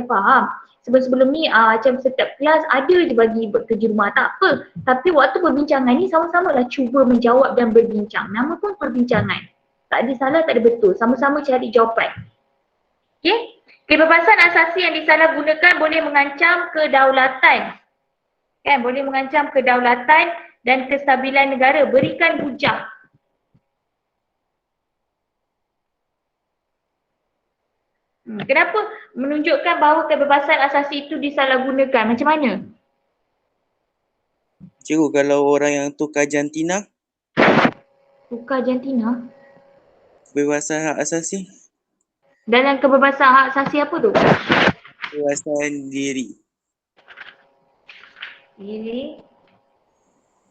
faham. Sebelum ni macam setiap kelas ada je bagi kerja rumah, tak apa. Tapi waktu perbincangan ni sama-samalah cuba menjawab dan berbincang. Nama pun perbincangan. Tak ada salah, tak ada betul. Sama-sama cari jawapan. Okay? Kebebasan asasi yang disalahgunakan boleh mengancam kedaulatan. Kan, boleh mengancam kedaulatan dan kestabilan negara. Berikan hujah. Kenapa menunjukkan bahawa kebebasan asasi itu disalahgunakan? Macam mana? Cikgu, kalau orang yang tukar jantina? Tukar jantina? Kebebasan hak asasi? Dalam kebebasan hak asasi apa tu? Kebebasan diri. Diri?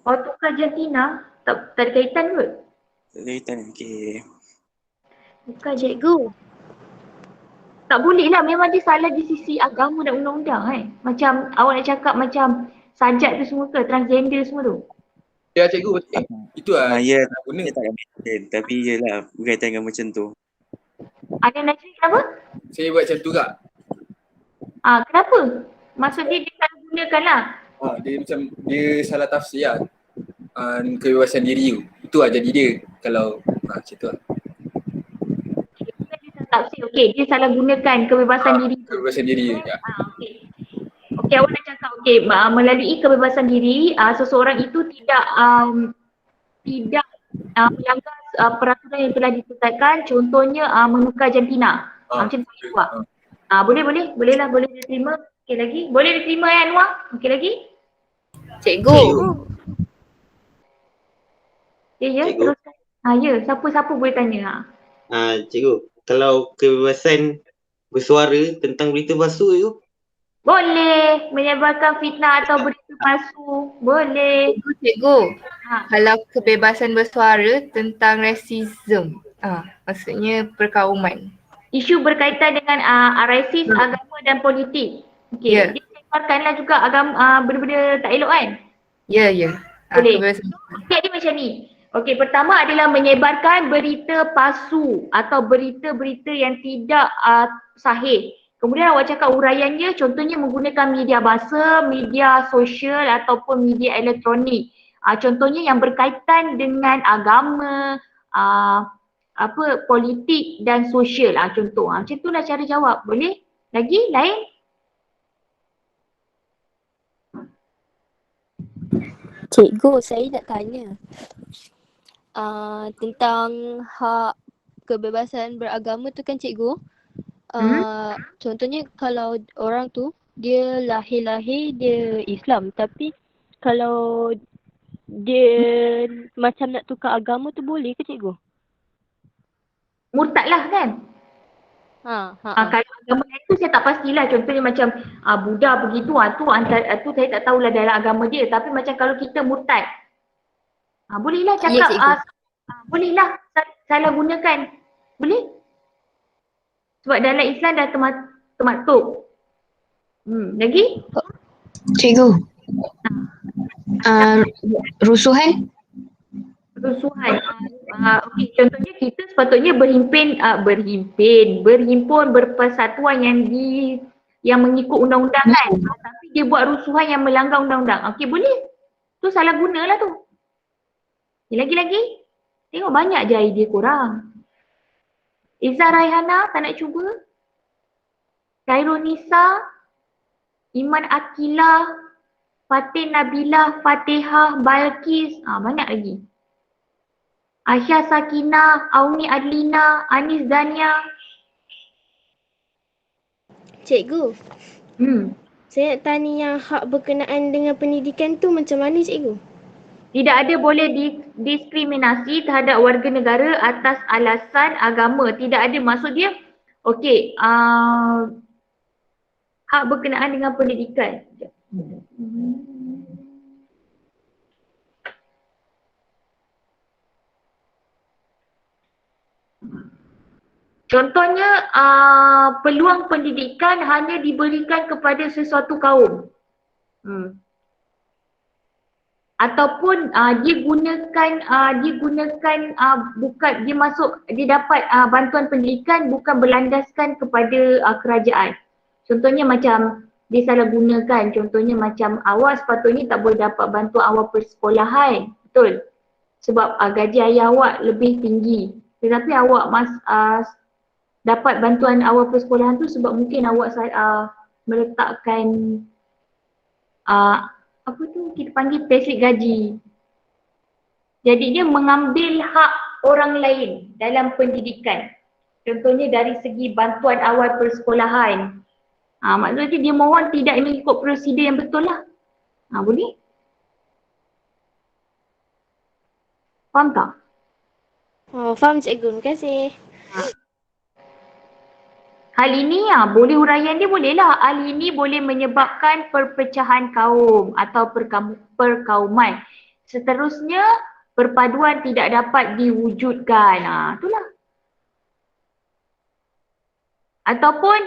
Oh, tukar jantina? Tak ada kaitan ke? Tak ada kaitan, okey. Tukar cikgu. Tak boleh lah, memang dia salah di sisi agama dan undang-undang kan. Macam awak nak cakap macam sajak tu semua ke, transgender semua tu. Ya cikgu, itu lah Ya, guna. dia tak akan mention. Tapi yelah, berkaitan dengan macam tu. Ada nak cakap kenapa? Saya buat macam tu kak. Kenapa? Maksud dia salah gunakan lah. Dia macam, dia salah tafsir lah. Kebebasan diri tu. Itu lah jadi dia. Kalau macam tu lah. Tafsir, okey, dia salah gunakan kebebasan diri. Kebebasan diri ya. Okey, awak nak cakap melalui kebebasan diri, seseorang itu tidak melanggar peraturan yang telah ditetapkan, contohnya menukar jantina. Macam tu lah. Boleh lah, boleh diterima. Okey lagi, boleh diterima ya Anwar? Okey lagi? Cikgu. Ya, Cikgu. teruskan. Ya, siapa boleh tanya. Cikgu, kalau kebebasan bersuara tentang berita palsu tu? Boleh menyebarkan fitnah atau berita palsu. Boleh. Cikgu, kalau kebebasan bersuara tentang rasism, maksudnya perkauman. Isu berkaitan dengan rasis, agama dan politik. Okey, Ya. dia menyebarkanlah juga agama benda-benda tak elok kan? Ya. Boleh. Kebebasan. Dia macam ni. Okey, pertama adalah menyebarkan berita palsu atau berita-berita yang tidak sahih. Kemudian awak cakap uraiannya, contohnya menggunakan media bahasa, media sosial ataupun media elektronik. Contohnya yang berkaitan dengan agama, politik dan sosial. Contoh. Macam itulah cara jawab. Boleh? Lagi? Lain? Cikgu, saya nak tanya. Tentang hak kebebasan beragama tu kan cikgu. Contohnya kalau orang tu dia lahir dia Islam, tapi kalau dia macam nak tukar agama tu boleh ke cikgu? Murtad lah kan? Kalau agama lain tu saya tak pastilah. Contohnya macam Buddha begitu, tu saya tak tahulah dalam agama dia. Tapi macam kalau kita murtad, bolehlah cakap, bolehlah salah gunakan. Boleh? Sebab dalam Islam dah termaktub. Lagi? Cikgu. Rusuhan? Okey, contohnya kita sepatutnya berhimpun, berpersatuan yang mengikut undang-undang kan. Tapi dia buat rusuhan yang melanggar undang-undang. Okey, boleh. Tu salah gunalah tu. Lagi-lagi? Tengok banyak je idea korang. Izzah Raihana tak nak cuba? Khairul Nisa, Iman Akilah, Fatin Nabilah, Fatihah, Balkis, banyak lagi. Aisyah Sakinah, Auni Adlina, Anis Dania. Cikgu. Saya nak tanya yang hak berkenaan dengan pendidikan tu macam mana cikgu? Tidak ada boleh diskriminasi terhadap warga negara atas alasan agama. Tidak ada, maksud dia, okey, hak berkenaan dengan pendidikan. Contohnya, peluang pendidikan hanya diberikan kepada sesuatu kaum. Ataupun dia dapat bantuan pendidikan bukan berlandaskan kepada kerajaan. Contohnya macam dia salah gunakan, contohnya macam awak sepatutnya tak boleh dapat bantuan awal persekolahan, betul? Sebab gaji ayah awak lebih tinggi. Tetapi awak dapat bantuan awal persekolahan tu sebab mungkin awak meletakkan kita panggil payslip gaji. Jadi dia mengambil hak orang lain dalam pendidikan. Contohnya dari segi bantuan awal persekolahan. Maksudnya dia mohon tidak mengikut prosedur yang betul lah. Boleh? Faham tak? Faham cikgu, terima kasih. Hal ini boleh huraian dia boleh lah. Hal ini boleh menyebabkan perpecahan kaum atau perkauman. Seterusnya perpaduan tidak dapat diwujudkan. Itulah. Ataupun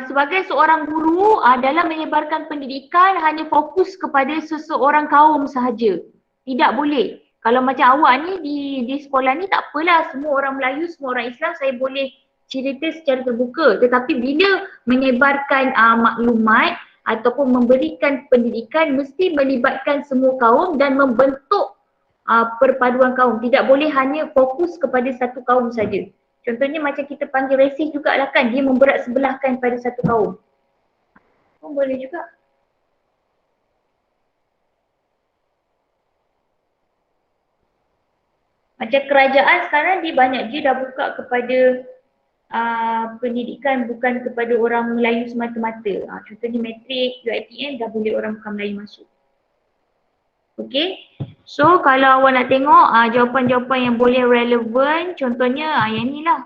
sebagai seorang guru dalam menyebarkan pendidikan hanya fokus kepada seseorang kaum sahaja. Tidak boleh. Kalau macam awak ni di sekolah ni tak apalah, semua orang Melayu, semua orang Islam saya boleh cerita secara terbuka. Tetapi bila menyebarkan maklumat ataupun memberikan pendidikan mesti melibatkan semua kaum dan membentuk perpaduan kaum. Tidak boleh hanya fokus kepada satu kaum saja. Contohnya macam kita panggil resis jugalah kan, dia memberat sebelahkan pada satu kaum. Pun boleh juga. Macam kerajaan sekarang dia banyak je dah buka kepada pendidikan bukan kepada orang Melayu semata-mata. Contohnya matrik, UiTM dah boleh orang bukan Melayu masuk. Okay, so kalau awak nak tengok jawapan-jawapan yang boleh relevan, contohnya yang ni lah.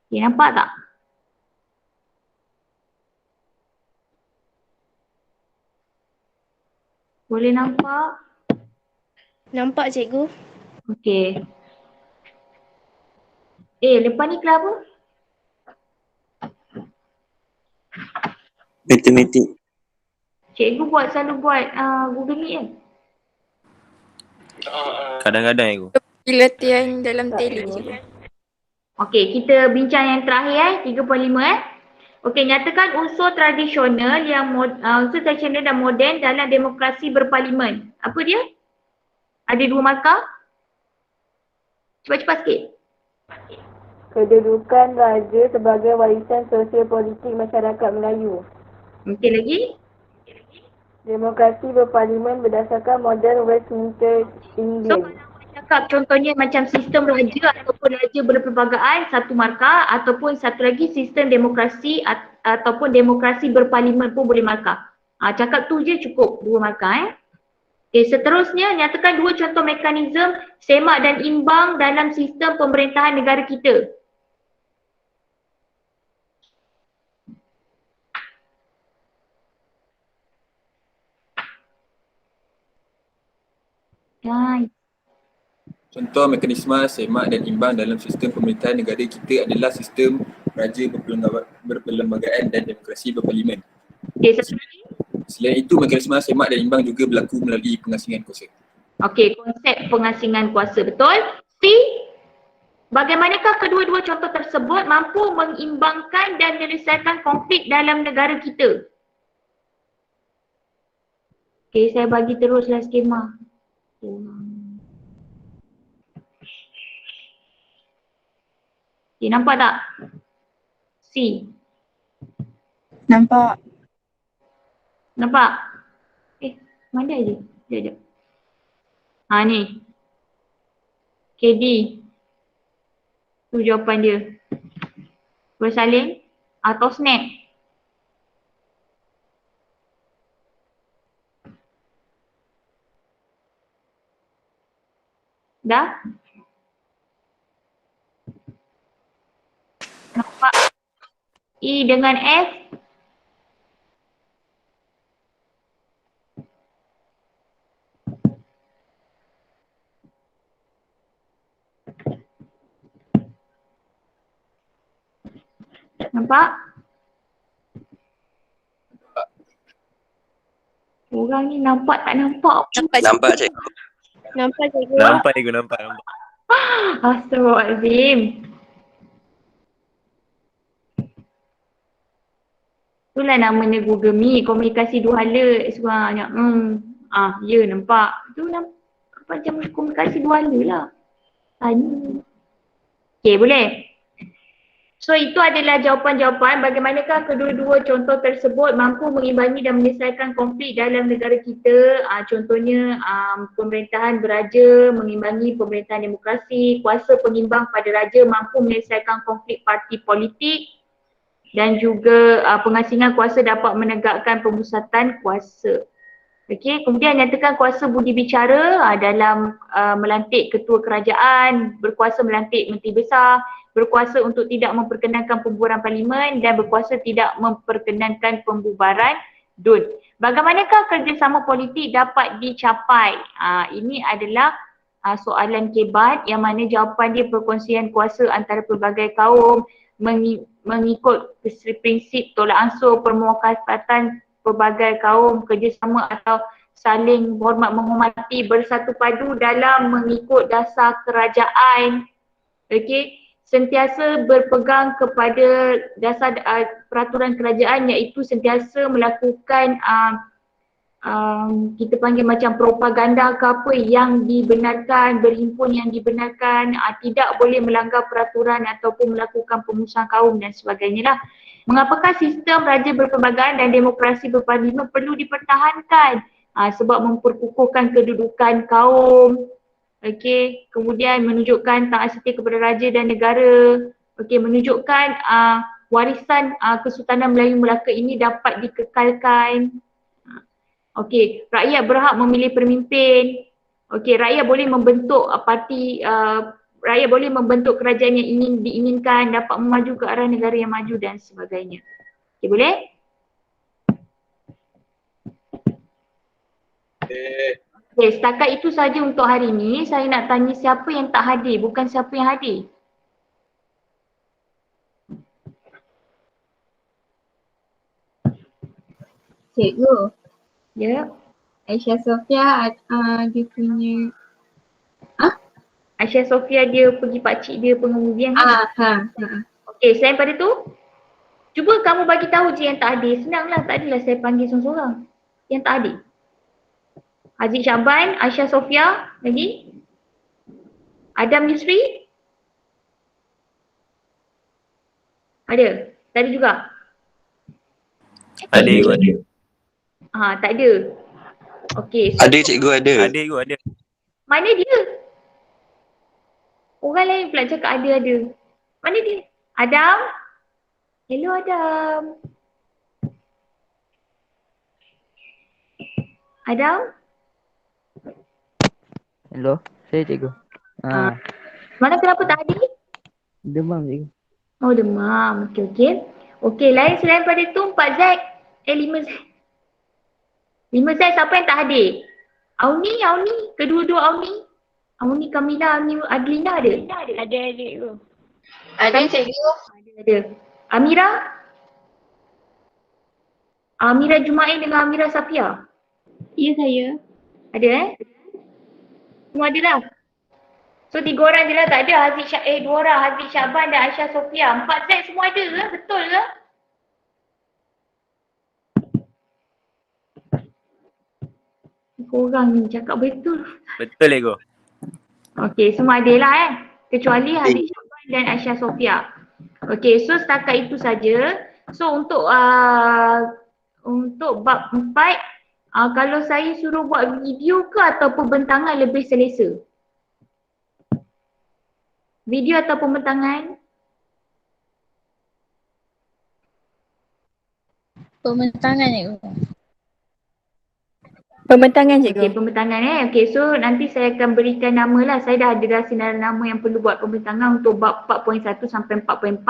Okay, nampak tak? Boleh nampak? Nampak cikgu. Okay. Lepas ni kelas apa? Matematik. Cikgu selalu buat Google Meet kan? Kadang-kadang aku. Latihan dalam tele cikgu. Okey, kita bincang yang terakhir 3.5 Okey, nyatakan unsur tradisional unsur tradisional dan moden dalam demokrasi berparlimen. Apa dia? Ada 2 markah. Cepat-cepat sikit. Kedudukan raja sebagai warisan sosial politik masyarakat Melayu. Okey lagi. Demokrasi berparlimen berdasarkan model Westminster England. Cakap contohnya macam sistem raja ataupun raja berperlembagaan, 1 markah, ataupun satu lagi sistem demokrasi ataupun demokrasi berparlimen pun boleh markah. Cakap tu je cukup 2 markah. Okay, seterusnya nyatakan 2 contoh mekanisme semak dan imbang dalam sistem pemerintahan negara kita. Contoh mekanisme semak dan imbang dalam sistem pemerintahan negara kita adalah sistem raja berperlembagaan dan demokrasi berparlimen. Okay, satu lagi. Selain itu, mekanisme semak dan imbang juga berlaku melalui pengasingan kuasa. Okey, konsep pengasingan kuasa, betul? C. Bagaimanakah kedua-dua contoh tersebut mampu mengimbangkan dan menyelesaikan konflik dalam negara kita? Okey, saya bagi teruslah skema. Okay, nampak tak? C. Nampak. Nampak? Mana je? Sekejap. Ni. KD. Tu jawapan dia. Bersalin atau snap. Dah? Nampak? E dengan F. Nampak? Orang ni nampak tak nampak? Nampak cikgu. Nampak cikgu. Nampak cikgu, nampak. Astaghfirullahaladzim. Itulah namanya Google Meet, komunikasi 2 hala sebenarnya. Ya nampak. Tu macam komunikasi 2 hala lah. Tanya. Okay, boleh? So itu adalah jawapan-jawapan bagaimanakah kedua-dua contoh tersebut mampu mengimbangi dan menyelesaikan konflik dalam negara kita. Contohnya pemerintahan beraja mengimbangi pemerintahan demokrasi, kuasa pengimbang pada raja mampu menyelesaikan konflik parti politik dan juga pengasingan kuasa dapat menegakkan pemusatan kuasa. Okey, kemudian nyatakan kuasa budi bicara dalam melantik ketua kerajaan, berkuasa melantik menteri besar, berkuasa untuk tidak memperkenankan pembubaran parlimen dan berkuasa tidak memperkenankan pembubaran DUN. Bagaimanakah kerjasama politik dapat dicapai? Ini adalah soalan kebat yang mana jawapan dia perkongsian kuasa antara pelbagai kaum mengikut prinsip tolak ansur permuafakatan pelbagai kaum, kerjasama atau saling hormat menghormati, bersatu padu dalam mengikut dasar kerajaan. Okey, sentiasa berpegang kepada dasar peraturan kerajaan, iaitu sentiasa melakukan kita panggil macam propaganda ke apa yang dibenarkan, berhimpun yang dibenarkan, tidak boleh melanggar peraturan ataupun melakukan pemusuhan kaum dan sebagainya lah. Mengapakah sistem raja berperlembagaan dan demokrasi berparlimen perlu dipertahankan? Sebab memperkukuhkan kedudukan kaum, okey, kemudian menunjukkan taat setia kepada raja dan negara, okey, menunjukkan warisan Kesultanan Melayu Melaka ini dapat dikekalkan. Okey, rakyat berhak memilih pemimpin. Okey, rakyat boleh membentuk parti, rakyat boleh membentuk kerajaan yang diinginkan, dapat memaju ke arah negara yang maju dan sebagainya. Okey, boleh? Okey, setakat itu saja untuk hari ini. Saya nak tanya siapa yang tak hadir, bukan siapa yang hadir. Cikgu. Ya. Aisyah Sofia dia punya Aisyah Sofia dia pergi pakcik dia pengemudian kan? Okey, selain pada tu, cuba kamu bagi tahu je yang tak hadir. Senanglah, tak adalah saya panggil seorang-seorang. Yang tak hadir. Haziq Syaban, Aisyah Sofia, lagi? Adam Yusri? Ada? Tak ada juga? Ada cikgu, ada. Tak ada. Okey. Ada cikgu, ada. Ada cikgu, ada. Mana dia? Orang lain pula cakap ada. Mana dia? Adam? Hello Adam. Adam? Hello, saya cikgu. Mana kenapa tak hadir? Demam cikgu. Oh demam, okey. Okey, lain selain pada tu 4 Zaid, 5 Zaid. 5 Zaid siapa yang tak hadir? Auni, kedua-dua Auni. Auni, Kamila, Auni, Adlina ada? Ada cikgu. Ada cikgu. Ada. Amira? Amira Jumain dengan Amira Safia? Ya saya. Ada Semua ada lah. So 3 orang je lah tak ada. 2 orang, Haziq Syaban dan Aisyah Sofia. 4 Zaid semua ada ke? Betul ke? Korang ni cakap betul. Betul cikgu. Okey, semua ada lah kecuali Haziq Syaban dan Aisyah Sofia. Okey, so setakat itu saja. So untuk bab 4, kalau saya suruh buat video ke atau pembentangan lebih selesa? Video atau pembentangan? Pembentangan cikgu. Pembentangan cikgu. Okey, pembentangan Okey, so nanti saya akan berikan nama lah. Saya dah ada dah sinar nama yang perlu buat pembentangan untuk bab 4.1 sampai 4.4.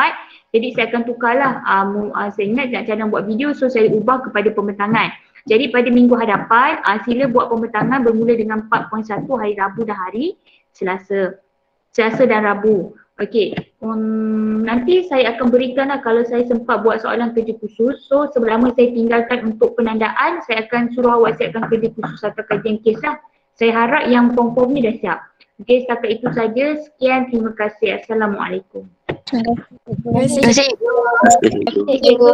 Jadi saya akan tukarlah. Saya ingat nak cara buat video, so saya ubah kepada pembentangan. Jadi pada minggu hadapan, sila buat pembentangan bermula dengan 4.1 hari Rabu dan hari Selasa. Selasa dan Rabu. Okey, nanti saya akan berikanlah kalau saya sempat buat soalan kerja khusus. So selama saya tinggalkan untuk penandaan, saya akan suruh awak siapkan kerja khusus atau kajian kes lah. Saya harap yang form-form ni dah siap. Okey, setakat itu saja. Sekian, terima kasih. Assalamualaikum. Terima kasih. Cikgu.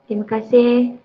Terima kasih.